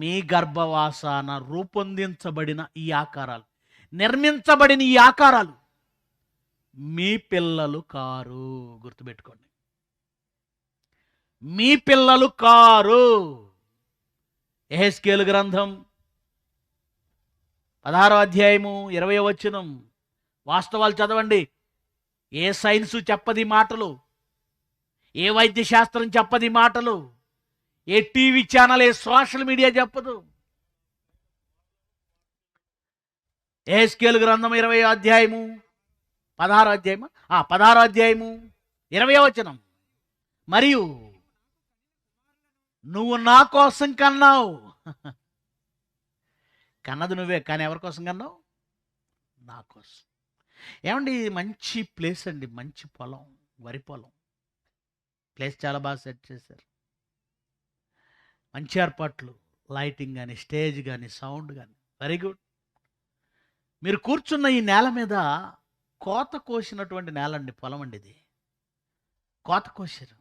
మీ గర్భవాసాన రూపొందించబడిన ఈ ఆకారాలు, నిర్మించబడిన ఈ ఆకారాలు మీ పిల్లలు కారు. గుర్తుపెట్టుకోండి, మీ పిల్లలు కారు. యెహెజ్కేలు గ్రంథం 16వ అధ్యాయము 20వ వచనం. వాస్తవాలు చదవండి. ఏ సైన్సు చెప్పది మాటలు, ఏ వైద్య శాస్త్రం చెప్పది మాటలు, ఏ టీవీ ఛానల్, ఏ సోషల్ మీడియా చెప్పదు. యెహెజ్కేలు గ్రంథం 20వ అధ్యాయము 16వ అధ్యాయము 16వ అధ్యాయము 20వ వచనం. మరియు నువ్వు నా కోసం కన్నావు. కన్నది నువ్వే, కానీ ఎవరి కోసం కన్నావు? నా కోసం. ఏమండి, మంచి ప్లేస్ అండి, మంచి పొలం, వరి పొలం. ప్లేస్ చాలా బాగా సెట్ చేశారు. మంచి ఏర్పాట్లు, లైటింగ్ కానీ, స్టేజ్ కానీ, సౌండ్ కానీ, వెరీ గుడ్. మీరు కూర్చున్న ఈ నేల మీద కోత కోసినటువంటి నేల అండి, పొలం అండి ఇది. కోత కోసారు.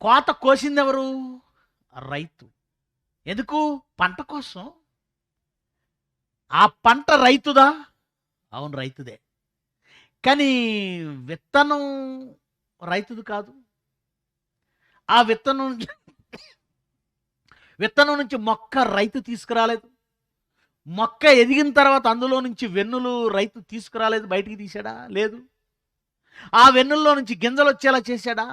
కోత కోసింది ఎవరు? రైతు. ఎందుకు? పంట కోసం. ఆ పంట రైతుదా? అవును, రైతుదే. కానీ విత్తనం రైతుది కాదు. ఆ విత్తనం నుంచి మొక్క రైతు తీసుకురాలేదు. మొక్క ఎదిగిన తర్వాత అందులో నుంచి వెన్నులు రైతు తీసుకురాలేదు, బయటికి తీసాడా? లేదు. ఆ వెన్నుల్లో నుంచి గింజలు వచ్చేలా చేశాడా?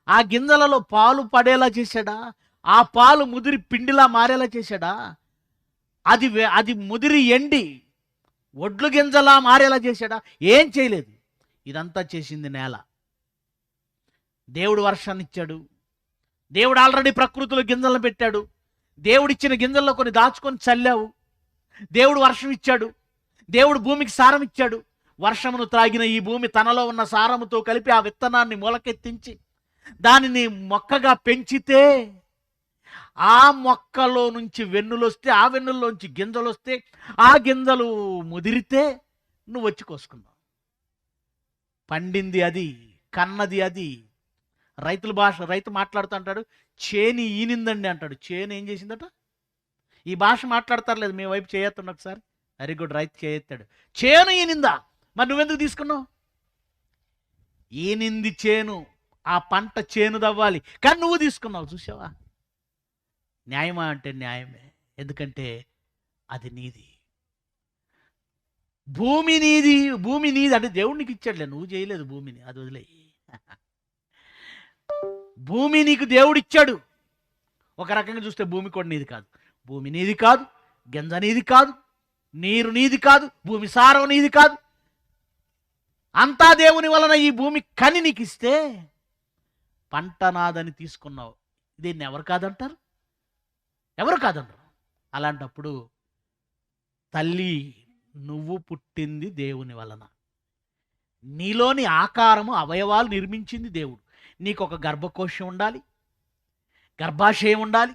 ఆ గింజలలో పాలు పడేలా చేశాడా? ఆ పాలు ముదిరి పిండిలా మారేలా చేశాడా? అది ముదిరి ఎండి ఒడ్లు గింజలా మారేలా చేశాడా? ఏం చేయలేదు. ఇదంతా చేసింది నేల. దేవుడు వర్షాన్ని ఇచ్చాడు. దేవుడు ఆల్రెడీ ప్రకృతిలో గింజలను పెట్టాడు. దేవుడిచ్చిన గింజల్లో కొన్ని దాచుకొని చల్లావు. దేవుడు వర్షం ఇచ్చాడు. దేవుడు భూమికి సారం ఇచ్చాడు. వర్షమును త్రాగిన ఈ భూమి తనలో ఉన్న సారముతో కలిపి ఆ విత్తనాన్ని మొలకెత్తించి దానిని మొక్కగా పెంచితే, ఆ మొక్కలో నుంచి వెన్నులు వస్తే, ఆ వెన్నుల్లోంచి గింజలు వస్తే, ఆ గింజలు ముదిరితే నువ్వు వచ్చి కోసుకున్నావు. పండింది అది, కన్నది అది. రైతు మాట్లాడుతూ అంటాడు, చేని ఈనిందండి అంటాడు. చేను ఏం చేసిందట? ఈ భాష మాట్లాడతారు లేదు, మీ వైపు చేయొత్తండి ఒకసారి. వెరీ గుడ్, రైతు చేయెత్తాడు. చేను ఈనిందా? మరి నువ్వెందుకు తీసుకున్నావు? ఈనింది చేను, ఆ పంట చేను దవ్వాలి, కానీ నువ్వు తీసుకున్నావు. చూసావా? న్యాయమా అంటే న్యాయమే. ఎందుకంటే అది నీది. భూమి నీది అంటే దేవుడికి ఇచ్చాడులే, నువ్వు చేయలేదు భూమిని, అది వదిలేయి. భూమి నీకు దేవుడిచ్చాడు. ఒక రకంగా చూస్తే భూమి కూడా నీది కాదు. భూమి నీది కాదు, గింజ నీది కాదు, నీరు నీది కాదు, భూమి సారం నీది కాదు. అంతా దేవుని వలన ఈ భూమి కని నీకు ఇస్తే పంట నాదని తీసుకున్నావు. దీన్ని ఎవరు కాదంటారు? ఎవరు కాదంటారు? అలాంటప్పుడు తల్లి, నువ్వు పుట్టింది దేవుని వలన. నీలోని ఆకారము, అవయవాలు నిర్మించింది దేవుడు. నీకు ఒక గర్భకోశం ఉండాలి, గర్భాశయం ఉండాలి,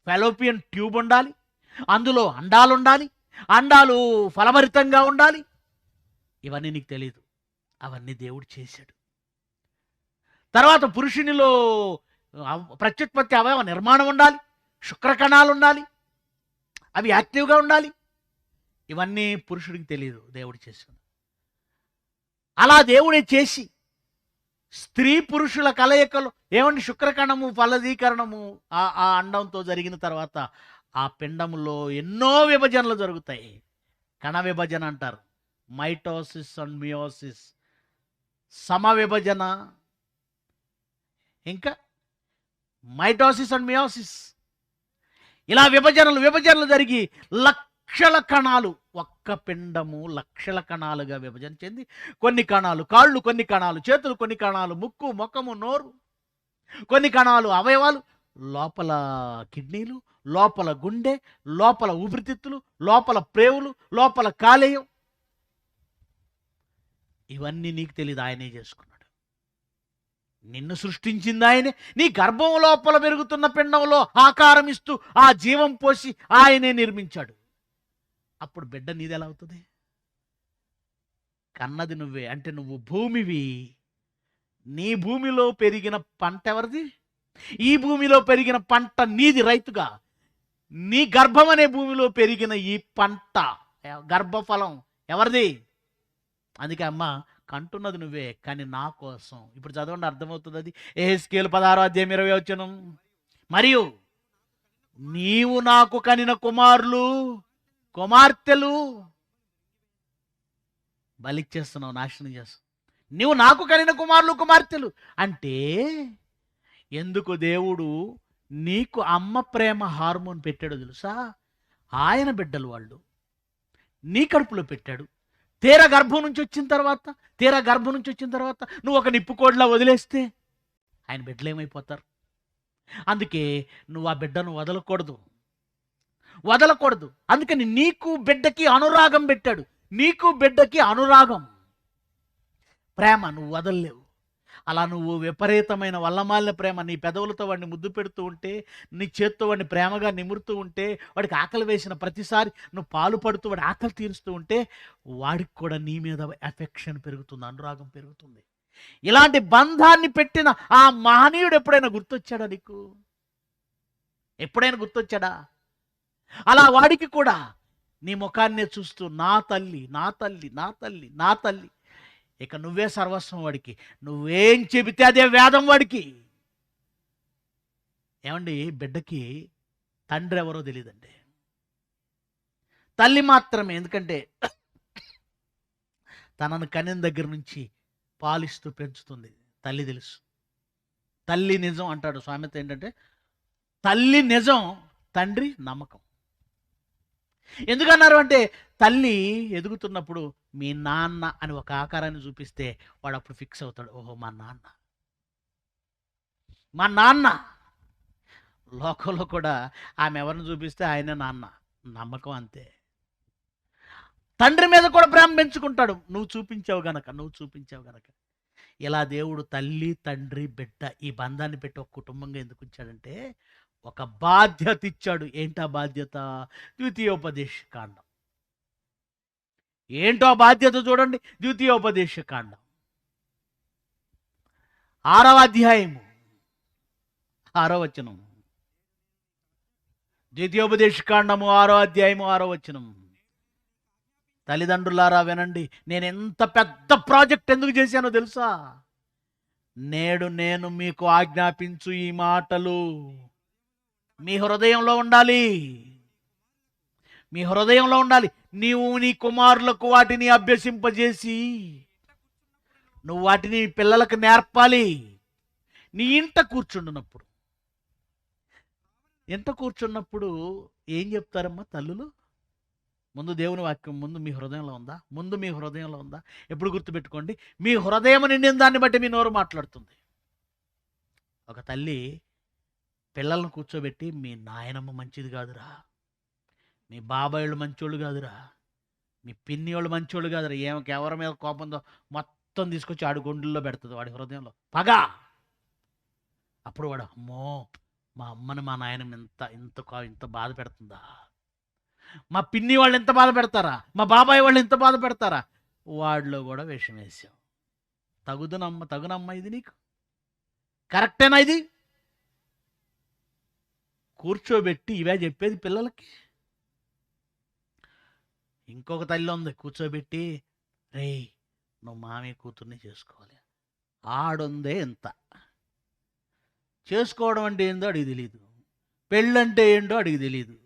ఫెలోపియన్ ట్యూబ్ ఉండాలి, అందులో అండాలు ఉండాలి, అండాలు ఫలభరితంగా ఉండాలి. ఇవన్నీ నీకు తెలియదు, అవన్నీ దేవుడు చేశాడు. తర్వాత పురుషునిలో ప్రత్యుత్పత్తి అవయవ నిర్మాణం ఉండాలి, శుక్రకణాలు ఉండాలి, అవి యాక్టివ్గా ఉండాలి. ఇవన్నీ పురుషుడికి తెలియదు, దేవుడు చేశాడు. అలా దేవుడే చేసి స్త్రీ పురుషుల కలయికలు ఏమండి, శుక్రకణము ఫలదీకరణము ఆ అండంతో జరిగిన తర్వాత ఆ పిండములో ఎన్నో విభజనలు జరుగుతాయి. కణ విభజన అంటారు, మైటోసిస్ అండ్ మియోసిస్, సమ విభజన, ఇంకా మైటోసిస్ అండ్ మియోసిస్. ఇలా విభజనలు జరిగి లక్షల కణాలు, ఒక్క పిండము లక్షల కణాలుగా విభజన చెంది, కొన్ని కణాలు కాళ్ళు, కొన్ని కణాలు చేతులు, కొన్ని కణాలు ముక్కు, ముఖము, నోరు, కొన్ని కణాలు అవయవాలు, లోపల కిడ్నీలు, లోపల గుండె, లోపల ఊపిరితిత్తులు, లోపల ప్రేవులు, లోపల కాలేయం. ఇవన్నీ నీకు తెలియదు, ఆయనే చేసుకున్నాడు. నిన్ను సృష్టించింది ఆయనే. నీ గర్భం లోపల పెరుగుతున్న పిండంలో ఆకారం ఇస్తూ ఆ జీవం పోసి ఆయనే నిర్మించాడు. అప్పుడు బిడ్డ నీది ఎలా అవుతుంది? కన్నది నువ్వే. అంటే నువ్వు భూమివి. నీ భూమిలో పెరిగిన పంట ఎవరిది? ఈ భూమిలో పెరిగిన పంట నీది రైతుగా. నీ గర్భం అనే భూమిలో పెరిగిన ఈ పంట గర్భఫలం ఎవరిది? అందుకే అమ్మ కంటున్నది నువ్వే, కానీ నా కోసం. ఇప్పుడు చదవండి, అర్థమవుతుంది అది. యెహెజ్కేలు 16:20 మరియు నీవు నాకు కనిన కుమారులు కుమార్తెలు బలిచ్చేస్తున్నావు, నాశనం చేస్తావు. నీవు నాకు కనిన కుమారులు కుమార్తెలు అంటే ఎందుకు దేవుడు నీకు అమ్మ ప్రేమ హార్మోన్ పెట్టాడో తెలుసా? ఆయన బిడ్డలు వాళ్ళు నీ కడుపులో పెట్టాడు. తీరా గర్భం నుంచి వచ్చిన తర్వాత నువ్వు ఒక నిప్పుకోడిలా వదిలేస్తే ఆయన బిడ్డలు ఏమైపోతారు? అందుకే నువ్వు ఆ బిడ్డను వదలకూడదు. అందుకని నీకు బిడ్డకి అనురాగం పెట్టాడు. నీకు బిడ్డకి అనురాగం, ప్రేమ నువ్వు వదలలేవు. అలా నువ్వు విపరీతమైన వల్లమాలిన ప్రేమ, నీ పెదవులతో వాడిని ముద్దు పెడుతూ ఉంటే, నీ చేత్తో వాడిని ప్రేమగా నిమురుతూ ఉంటే, వాడికి ఆకలి వేసిన ప్రతిసారి నువ్వు పాలు పడుతూ వాడి ఆకలి తీరుస్తూ ఉంటే, వాడికి కూడా నీ మీద ఎఫెక్షన్ పెరుగుతుంది, అనురాగం పెరుగుతుంది. ఇలాంటి బంధాన్ని పెట్టిన ఆ మహనీయుడు ఎప్పుడైనా గుర్తొచ్చాడా నీకు? ఎప్పుడైనా గుర్తొచ్చాడా? అలా వాడికి కూడా నీ ముఖాన్నే చూస్తూ నా తల్లి, నా తల్లి, నా తల్లి, నా తల్లి, ఇక నువ్వే సర్వస్వం వాడికి, నువ్వేం చెబితే అదే వేదం వాడికి. ఏమండి, బిడ్డకి తండ్రి ఎవరో తెలియదండి, తల్లి మాత్రమే. ఎందుకంటే తనను కనిన దగ్గర నుంచి పాలిస్తూ పెంచుతుంది తల్లి, తెలుసు. తల్లి నిజం అంటాడు సామెత. ఏంటంటే తల్లి నిజం, తండ్రి నమ్మకం. ఎందుకన్నారు అంటే తల్లి ఎదుగుతున్నప్పుడు మీ నాన్న అని ఒక ఆకారాన్ని చూపిస్తే వాడు అప్పుడు ఫిక్స్ అవుతాడు, ఓహో మా నాన్న. లోకంలో కూడా ఆమె ఎవరిని చూపిస్తే ఆయనే నాన్న, నమ్మకం అంతే. తండ్రి మీద కూడా ప్రేమ పెంచుకుంటాడు, నువ్వు చూపించావు గనక. ఇలా దేవుడు తల్లి, తండ్రి, బిడ్డ ఈ బంధాన్ని పెట్టి ఒక కుటుంబంగా ఎందుకు ఇచ్చాడంటే ఒక బాధ్యత ఇచ్చాడు. ఏంటా బాధ్యత? ద్వితీయోపదేశకాండం. ఏంటో బాధ్యత చూడండి. ద్వితీయోపదేశకాండం 6వ అధ్యాయము 6వ వచనం. ద్వితీయోపదేశకాండము 6వ అధ్యాయము 6వ వచనం. తల్లిదండ్రులారా వినండి, నేను ఎంత పెద్ద ప్రాజెక్ట్ ఎందుకు చేశానో తెలుసా? నేడు నేను మీకు ఆజ్ఞాపించు ఈ మాటలు మీ హృదయంలో ఉండాలి. నీవు నీ కుమారులకు వాటిని అభ్యసింపజేసి నువ్వు వాటిని పిల్లలకు నేర్పాలి. నీ ఇంట కూర్చున్నప్పుడు ఏం చెప్తారమ్మా తల్లులు? ముందు దేవుని వాక్యం ముందు మీ హృదయంలో ఉందా? ఎప్పుడు గుర్తుపెట్టుకోండి, మీ హృదయం నిండిన దాన్ని బట్టి మీ నోరు మాట్లాడుతుంది. ఒక తల్లి పిల్లలను కూర్చోబెట్టి, మీ నాయనమ్మ మంచిది కాదురా, మీ బాబాయిళ్ళు మంచోళ్ళు కాదురా, మీ పిన్ని వాళ్ళు మంచోళ్ళు కాదురా, ఎవరి మీద కోపంతో మొత్తం తీసుకొచ్చి ఆడి గుండెల్లో పెడుతుంది, వాడి హృదయంలో పగ. అప్పుడు వాడు, అమ్మో మా అమ్మని మా నాయనమ్మ ఇంత బాధ పెడుతుందా, మా పిన్ని వాళ్ళు ఎంత బాధ పెడతారా, మా బాబాయ్ వాళ్ళు ఎంత బాధ పెడతారా, వాడిలో కూడా విషం వేసావు. తగునమ్మ ఇది నీకు కరెక్టేనా? ఇది కూర్చోబెట్టి ఇవే చెప్పేది పిల్లలకి. ఇంకొక తల్లి ఉంది, కూర్చోబెట్టి రేయ్ నువ్వు మామయ్య కూతుర్ని చేసుకోవాలి, ఆడుందే ఎంత, చేసుకోవడం అంటే ఏందో అడిగి తెలియదు, పెళ్ళంటే ఏంటో అడిగి తెలియదు.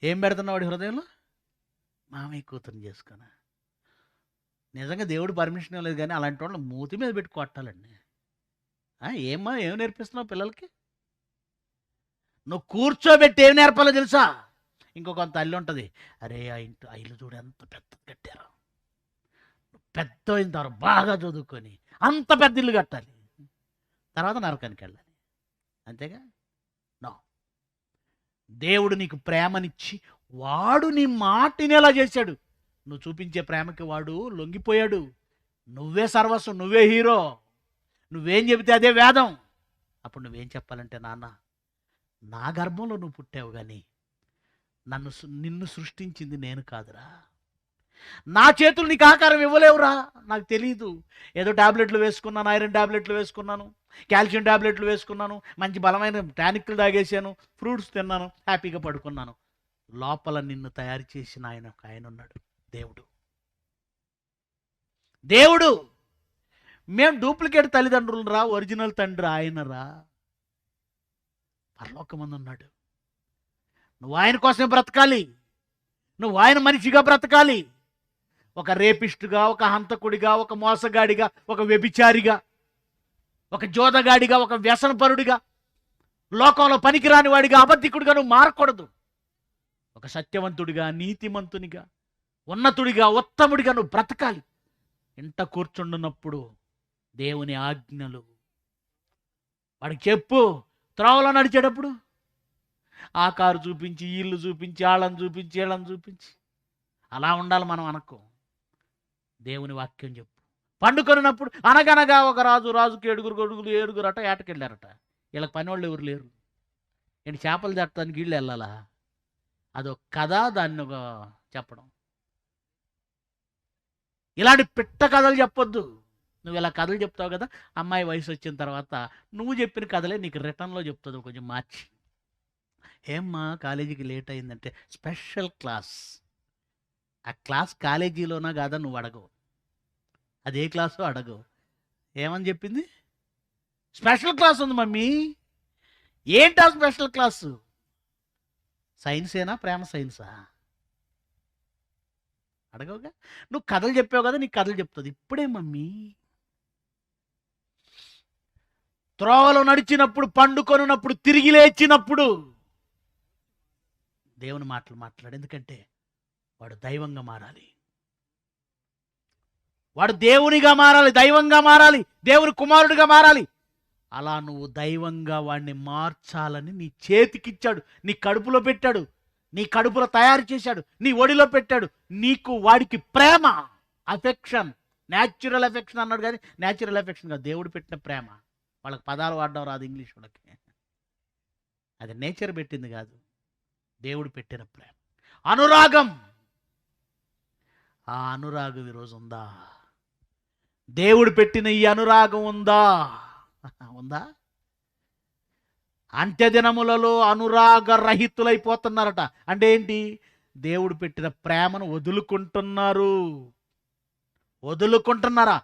ఏం పెడుతున్నావు వాడి హృదయంలో? మామయ్య కూతుర్ని చేసుకున్నా. నిజంగా దేవుడు పర్మిషన్ ఇవ్వలేదు, కానీ అలాంటి వాళ్ళు మూతి మీద పెట్టి కొట్టాలండి. ఏం నేర్పిస్తున్నావు పిల్లలకి? నువ్వు కూర్చోబెట్టి ఏం నేర్పాలో తెలుసా? ఇంకొక తల్లి ఉంటుంది, అరే ఆ ఇల్లు చూడు ఎంత పెద్దది కట్టారు, పెద్ద అయిన తర్వాత బాగా చదువుకొని అంత పెద్ద ఇల్లు కట్టాలి, తర్వాత నరకానికి వెళ్ళాలి. అంతేగా? నో. దేవుడు నీకు ప్రేమనిచ్చి వాడు నీ మాటిని ఎలా చేశాడు. నువ్వు చూపించే ప్రేమకి వాడు లొంగిపోయాడు. నువ్వే సర్వస్వం, నువ్వే హీరో, నువ్వేం చెబితే అదే వేదం. అప్పుడు నువ్వేం చెప్పాలంటే, నాన్న నా గర్భంలో నువ్వు పుట్టావు, కానీ నిన్ను సృష్టించింది నేను కాదురా, నా చేతులు నీకు ఆకారం ఇవ్వలేవురా, నాకు తెలీదు, ఏదో టాబ్లెట్లు వేసుకున్నాను, ఐరన్ టాబ్లెట్లు వేసుకున్నాను, కాల్షియం టాబ్లెట్లు వేసుకున్నాను, మంచి బలమైన టానిక్లు తాగేసాను, ఫ్రూట్స్ తిన్నాను, హ్యాపీగా పడుకున్నాను. లోపల నిన్ను తయారు చేసిన ఆయన ఉన్నాడు, దేవుడు. దేవుడు. మేము డూప్లికేట్ తల్లిదండ్రులు రా, ఒరిజినల్ తండ్రి ఆయనరా. పరలోకమందు ఉన్నాడు. నువ్వు ఆయన కోసమే బ్రతకాలి, నువ్వు ఆయన మనిషిగా బ్రతకాలి. ఒక రేపిస్టుగా, ఒక హంతకుడిగా, ఒక మోసగాడిగా, ఒక వ్యభిచారిగా, ఒక జోదగాడిగా, ఒక వ్యసనపరుడిగా, లోకంలో పనికిరాని వాడిగా, అబద్ధికుడిగా నువ్వు మారకూడదు. ఒక సత్యవంతుడిగా, నీతిమంతునిగా, ఉన్నతుడిగా, ఉత్తముడిగా నువ్వు బ్రతకాలి. ఇంట కూర్చుండున్నప్పుడు దేవుని ఆజ్ఞలు వాడికి చెప్పు. త్రోవలో నడిచేటప్పుడు ఆ కారు చూపించి, ఇల్లు చూపించి, వాళ్ళని చూపించి, వీళ్ళని చూపించి అలా ఉండాలి మనం అనుకో. దేవుని వాక్యం చెప్పు. పండుకొనినప్పుడు అనగనగా ఒక రాజుకి 7 కొడుకులు, 7 ఏటకెళ్ళారట. వీళ్ళకి పని వాళ్ళు ఎవరు లేరు. ఏంటి చేపలు తట్టడానికి వీళ్ళు వెళ్ళాలా? అదొక కథ, దాన్ని ఒక చెప్పడం. ఇలాంటి పిట్ట కథలు చెప్పొద్దు. నువ్వు ఇలా కథలు చెప్తావు కదా, అమ్మాయి వయసు వచ్చిన తర్వాత నువ్వు చెప్పిన కథలే నీకు రిటర్న్లో చెప్తుంది కొంచెం మార్చి. ఏమ్మా కాలేజీకి లేట్ అయిందంటే స్పెషల్ క్లాస్. ఆ క్లాస్ కాలేజీలోనా కాదా నువ్వు అడగవు. అదే క్లాసు అడగవు. ఏమని చెప్పింది? స్పెషల్ క్లాస్ ఉంది మమ్మీ. ఏంటా స్పెషల్ క్లాసు? సైన్సేనా, ప్రేమ సైన్సా? అడగవుగా. నువ్వు కథలు చెప్పావు కదా, నీకు కథలు చెప్తుంది. ఇప్పుడే మమ్మీ. త్రోవలో నడిచినప్పుడు, పండుకొనున్నప్పుడు, తిరిగి లేచినప్పుడు దేవుని మాటలు మాట్లాడు. ఎందుకంటే వాడు దైవంగా మారాలి, వాడు దేవునిగా మారాలి, దైవంగా మారాలి, దేవుని కుమారుడిగా మారాలి. అలా నువ్వు దైవంగా వాడిని మార్చాలని నీ చేతికిచ్చాడు, నీ కడుపులో పెట్టాడు, నీ కడుపులో తయారు చేశాడు, నీ ఒడిలో పెట్టాడు. నీకు వాడికి ప్రేమ, అఫెక్షన్, న్యాచురల్ అఫెక్షన్ అన్నాడు. కానీ న్యాచురల్ అఫెక్షన్ కాదు, దేవుడు పెట్టిన ప్రేమ. వాళ్ళకి పదాలు వాడడం రాదు ఇంగ్లీష్ వాళ్ళకి. అది నేచర్ పెట్టింది కాదు, దేవుడు పెట్టిన ప్రేమ, అనురాగం. ఆ అనురాగం ఈరోజు ఉందా? దేవుడు పెట్టిన ఈ అనురాగం ఉందా? ఉందా? అంత్యదినములలో అనురాగ రహితులైపోతున్నారట. అంటే ఏంటి? దేవుడు పెట్టిన ప్రేమను వదులుకుంటున్నారు. వదులుకుంటున్నారా?